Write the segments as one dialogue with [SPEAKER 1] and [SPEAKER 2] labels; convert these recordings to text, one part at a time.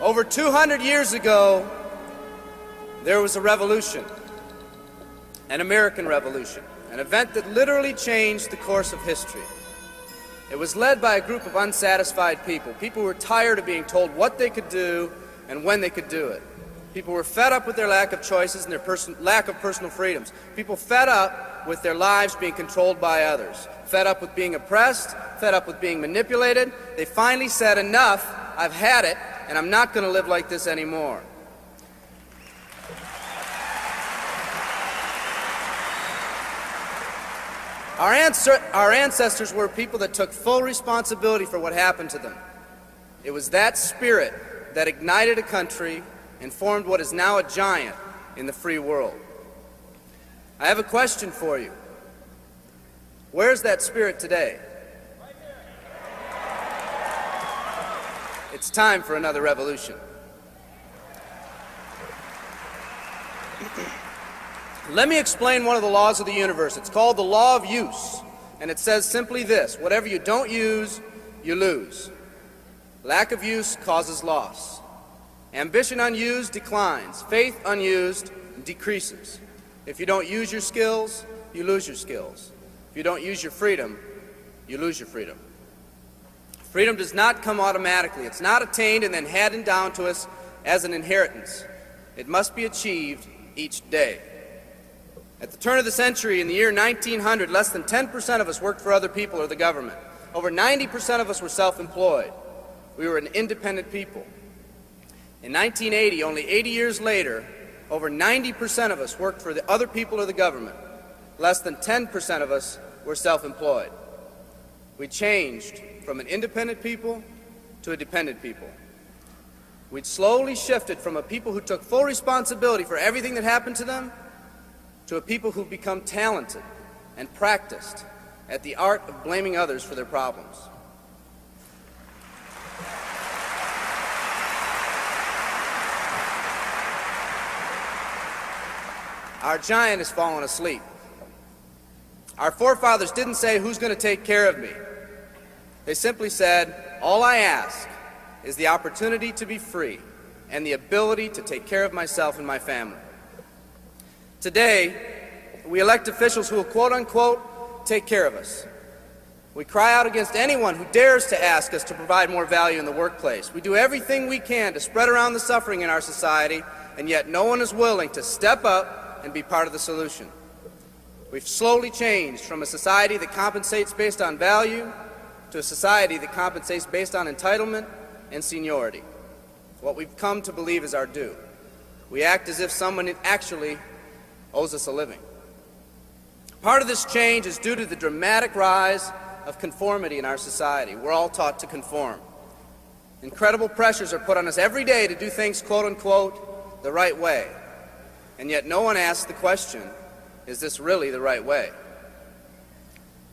[SPEAKER 1] Over 200 years ago, there was a revolution, an American Revolution, an event that literally changed the course of history. It was led by a group of unsatisfied people. People who were tired of being told what they could do and when they could do it. People were fed up with their lack of choices and their lack of personal freedoms. People fed up with their lives being controlled by others. Fed up with being oppressed, fed up with being manipulated. They finally said, enough, I've had it, and I'm not going to live like this anymore. Our ancestors were people that took full responsibility for what happened to them. It was that spirit that ignited a country and formed what is now a giant in the free world. I have a question for you. Where's that spirit today? It's time for another revolution. Let me explain one of the laws of the universe. It's called the law of use, and it says simply this: whatever you don't use, you lose. Lack of use causes loss. Ambition unused declines. Faith unused decreases. If you don't use your skills, you lose your skills. If you don't use your freedom, you lose your freedom. Freedom does not come automatically. It's not attained and then handed down to us as an inheritance. It must be achieved each day. At the turn of the century, in the year 1900, less than 10% of us worked for other people or the government. Over 90% of us were self-employed. We were an independent people. In 1980, only 80 years later, over 90% of us worked for the other people or the government. Less than 10% of us were self-employed. We changed from an independent people to a dependent people. We'd slowly shifted from a people who took full responsibility for everything that happened to them to a people who've become talented and practiced at the art of blaming others for their problems. Our giant has fallen asleep. Our forefathers didn't say, who's going to take care of me? They simply said, all I ask is the opportunity to be free and the ability to take care of myself and my family. Today, we elect officials who will, quote unquote, take care of us. We cry out against anyone who dares to ask us to provide more value in the workplace. We do everything we can to spread around the suffering in our society, and yet no one is willing to step up and be part of the solution. We've slowly changed from a society that compensates based on value to a society that compensates based on entitlement and seniority. What we've come to believe is our due. We act as if someone actually owes us a living. Part of this change is due to the dramatic rise of conformity in our society. We're all taught to conform. Incredible pressures are put on us every day to do things, quote unquote, the right way. And yet no one asks the question, is this really the right way?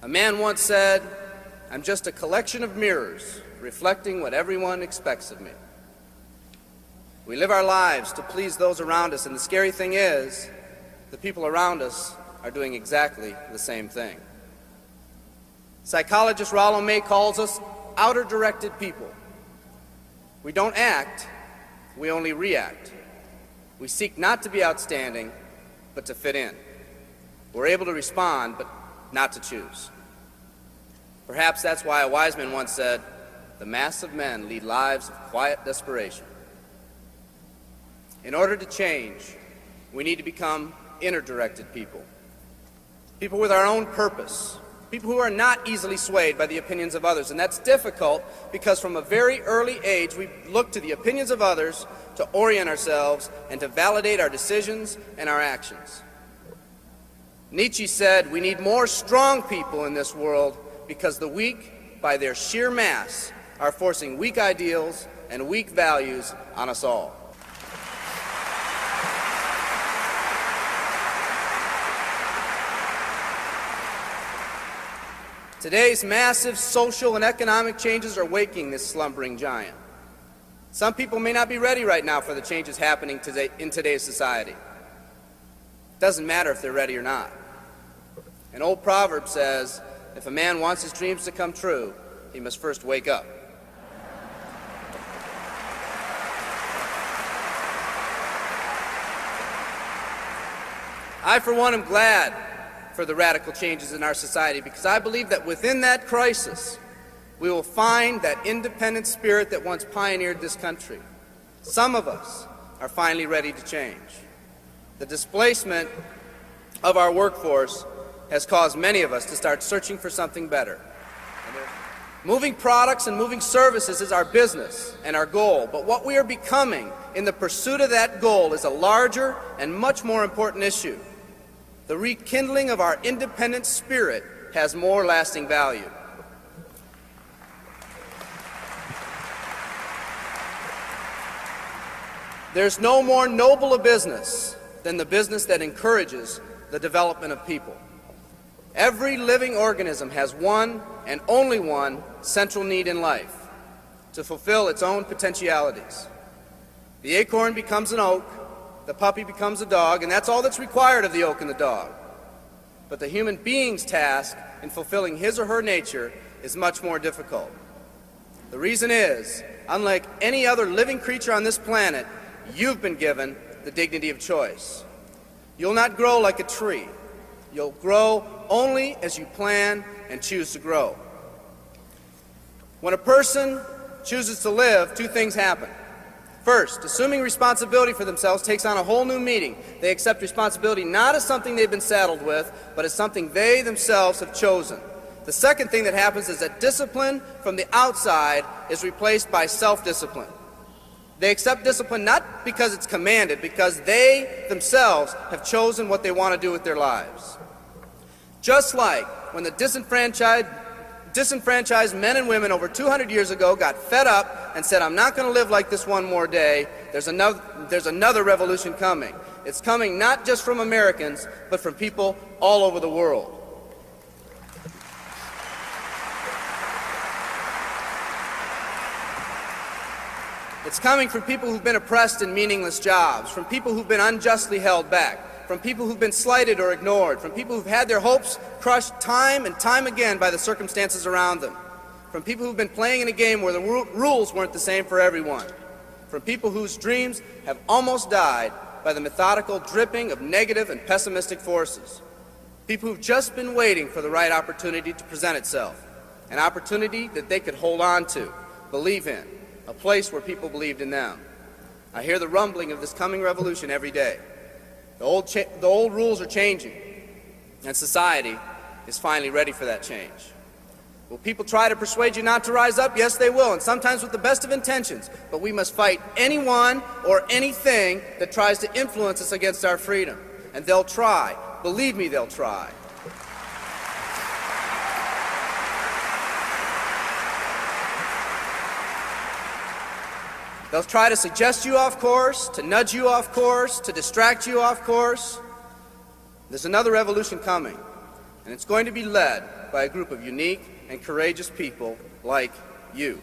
[SPEAKER 1] A man once said, I'm just a collection of mirrors reflecting what everyone expects of me. We live our lives to please those around us, and the scary thing is, the people around us are doing exactly the same thing. Psychologist Rollo May calls us outer-directed people. We don't act, we only react. We seek not to be outstanding, but to fit in. We're able to respond, but not to choose. Perhaps that's why a wise man once said, the mass of men lead lives of quiet desperation. In order to change, we need to become inner-directed people. People with our own purpose. People who are not easily swayed by the opinions of others. And that's difficult because from a very early age we look to the opinions of others to orient ourselves and to validate our decisions and our actions. Nietzsche said, we need more strong people in this world because the weak, by their sheer mass, are forcing weak ideals and weak values on us all. Today's massive social and economic changes are waking this slumbering giant. Some people may not be ready right now for the changes happening today in today's society. It doesn't matter if they're ready or not. An old proverb says, if a man wants his dreams to come true, he must first wake up. I, for one, am glad for the radical changes in our society because I believe that within that crisis, we will find that independent spirit that once pioneered this country. Some of us are finally ready to change. The displacement of our workforce has caused many of us to start searching for something better. Moving products and moving services is our business and our goal, but what we are becoming in the pursuit of that goal is a larger and much more important issue. The rekindling of our independent spirit has more lasting value. There's no more noble a business than the business that encourages the development of people. Every living organism has one and only one central need in life: to fulfill its own potentialities. The acorn becomes an oak, the puppy becomes a dog, and that's all that's required of the oak and the dog. But the human being's task in fulfilling his or her nature is much more difficult. The reason is, unlike any other living creature on this planet, you've been given the dignity of choice. You'll not grow like a tree. You'll grow only as you plan and choose to grow. When a person chooses to live, two things happen. First, assuming responsibility for themselves takes on a whole new meaning. They accept responsibility not as something they've been saddled with, but as something they themselves have chosen. The second thing that happens is that discipline from the outside is replaced by self-discipline. They accept discipline not because it's commanded, because they themselves have chosen what they want to do with their lives. Just like when the disenfranchised men and women over 200 years ago got fed up and said, "I'm not going to live like this one more day," there's another revolution coming. It's coming not just from Americans, but from people all over the world. It's coming from people who've been oppressed in meaningless jobs, from people who've been unjustly held back, from people who've been slighted or ignored, from people who've had their hopes crushed time and time again by the circumstances around them, from people who've been playing in a game where the rules weren't the same for everyone, from people whose dreams have almost died by the methodical dripping of negative and pessimistic forces, people who've just been waiting for the right opportunity to present itself, an opportunity that they could hold on to, believe in, a place where people believed in them. I hear the rumbling of this coming revolution every day. The old rules are changing, and society is finally ready for that change. Will people try to persuade you not to rise up? Yes, they will, and sometimes with the best of intentions. But we must fight anyone or anything that tries to influence us against our freedom. And they'll try. Believe me, they'll try. They'll try to suggest you off course, to nudge you off course, to distract you off course. There's another revolution coming, and it's going to be led by a group of unique and courageous people like you.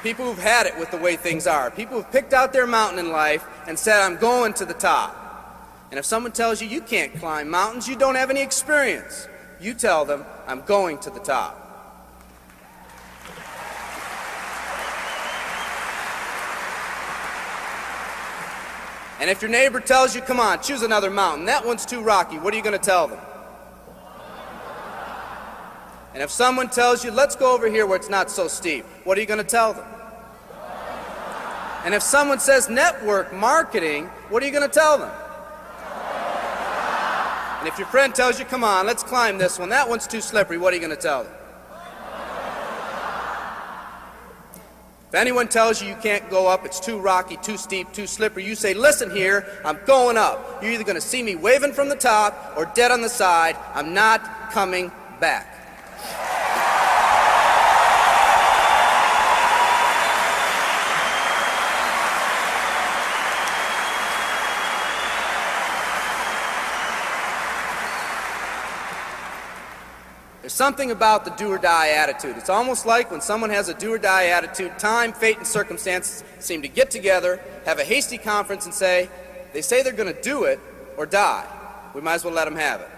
[SPEAKER 1] People who've had it with the way things are. People who've picked out their mountain in life and said, "I'm going to the top." And if someone tells you you can't climb mountains, you don't have any experience. You tell them, "I'm going to the top." And if your neighbor tells you, "Come on, choose another mountain, that one's too rocky," what are you going to tell them? And if someone tells you, "Let's go over here where it's not so steep," what are you going to tell them? And if someone says network marketing, what are you going to tell them? And if your friend tells you, "Come on, let's climb this one, that one's too slippery," what are you going to tell them? If anyone tells you you can't go up, it's too rocky, too steep, too slippery, you say, "Listen here, I'm going up. You're either going to see me waving from the top or dead on the side. I'm not coming back." There's something about the do-or-die attitude. It's almost like when someone has a do-or-die attitude, time, fate, and circumstances seem to get together, have a hasty conference, and say, they say they're going to do it or die. We might as well let them have it.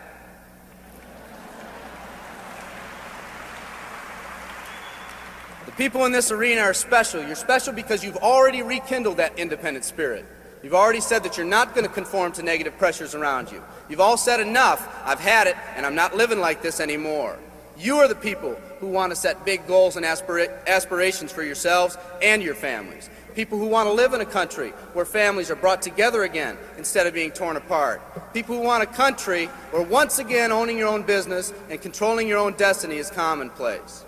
[SPEAKER 1] The People in this arena are special. You're special because you've already rekindled that independent spirit. You've already said that you're not going to conform to negative pressures around you. You've all said enough, I've had it, and I'm not living like this anymore. You are the people who want to set big goals and aspirations for yourselves and your families. People who want to live in a country where families are brought together again instead of being torn apart. People who want a country where once again owning your own business and controlling your own destiny is commonplace.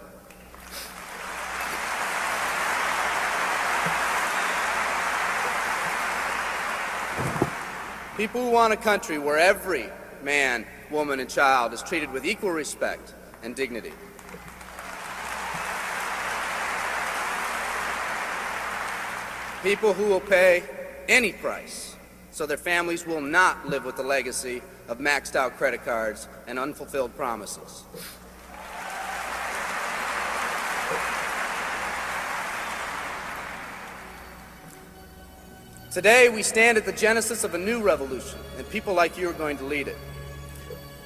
[SPEAKER 1] People who want a country where every man, woman, and child is treated with equal respect and dignity. People who will pay any price so their families will not live with the legacy of maxed out credit cards and unfulfilled promises. Today, we stand at the genesis of a new revolution, and people like you are going to lead it.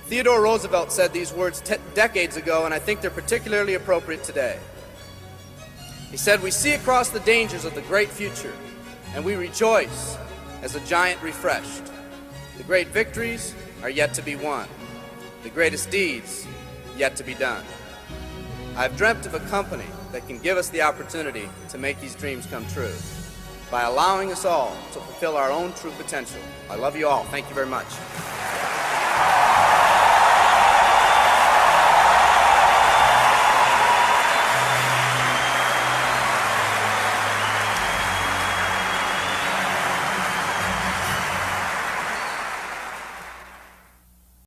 [SPEAKER 1] Theodore Roosevelt said these words decades ago, and I think they're particularly appropriate today. He said, "We see across the dangers of the great future, and we rejoice as a giant refreshed. The great victories are yet to be won, the greatest deeds yet to be done. I've dreamt of a company that can give us the opportunity to make these dreams come true by allowing us all to fulfill our own true potential. I love you all. Thank you very much."